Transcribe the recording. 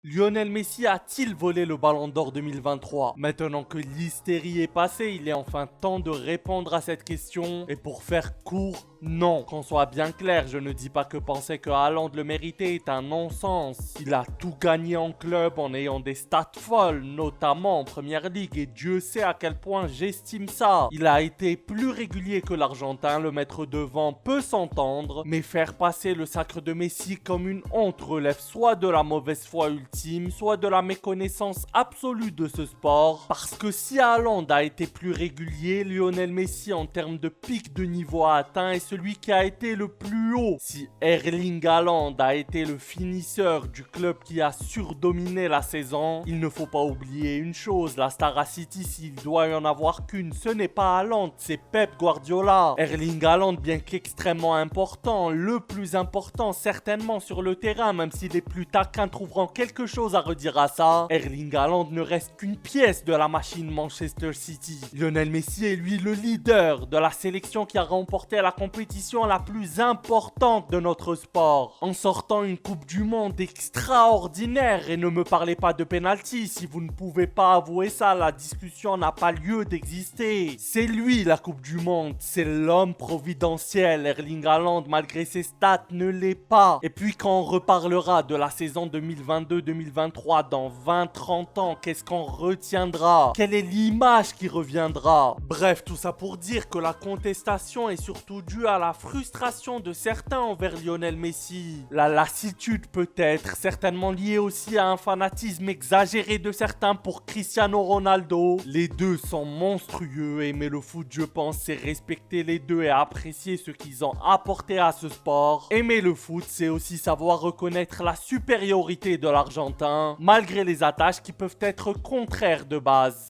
Lionel Messi a-t-il volé le Ballon d'Or 2023? Maintenant que l'hystérie est passée, il est enfin temps de répondre à cette question. Et pour faire court, non. Qu'on soit bien clair, je ne dis pas que penser que Haaland le méritait est un non-sens. Il a tout gagné en club en ayant des stats folles, notamment en Première Ligue, et Dieu sait à quel point j'estime ça. Il a été plus régulier que l'Argentin, le mettre devant peut s'entendre, mais faire passer le sacre de Messi comme une honte relève soit de la mauvaise foi ultime, soit de la méconnaissance absolue de ce sport. Parce que si Haaland a été plus régulier, Lionel Messi en termes de pic de niveau atteint est celui qui a été le plus haut. Si Erling Haaland a été le finisseur du club qui a surdominé la saison, il ne faut pas oublier une chose, la star à City, s'il doit y en avoir qu'une, ce n'est pas Haaland, c'est Pep Guardiola. Erling Haaland, bien qu'extrêmement important, le plus important certainement sur le terrain, même si les plus taquins trouveront quelque chose à redire à ça, Erling Haaland ne reste qu'une pièce de la machine Manchester City. Lionel Messi est lui le leader de la sélection qui a remporté la compétition la plus importante de notre sport, en sortant une Coupe du Monde extraordinaire. Et ne me parlez pas de penalty, si vous ne pouvez pas avouer ça, la discussion n'a pas lieu d'exister. C'est lui la Coupe du Monde, c'est l'homme providentiel. Erling Haaland, malgré ses stats, ne l'est pas. Et puis quand on reparlera de la saison 2022-2023 dans 20-30 ans, qu'est-ce qu'on retiendra? Quelle est l'image qui reviendra? Bref, tout ça pour dire que la contestation est surtout due à la frustration de certains envers Lionel Messi. La lassitude peut-être, certainement liée aussi à un fanatisme exagéré de certains pour Cristiano Ronaldo. Les deux sont monstrueux, aimer le foot je pense c'est respecter les deux et apprécier ce qu'ils ont apporté à ce sport. Aimer le foot c'est aussi savoir reconnaître la supériorité de l'Argentin, malgré les attaches qui peuvent être contraires de base.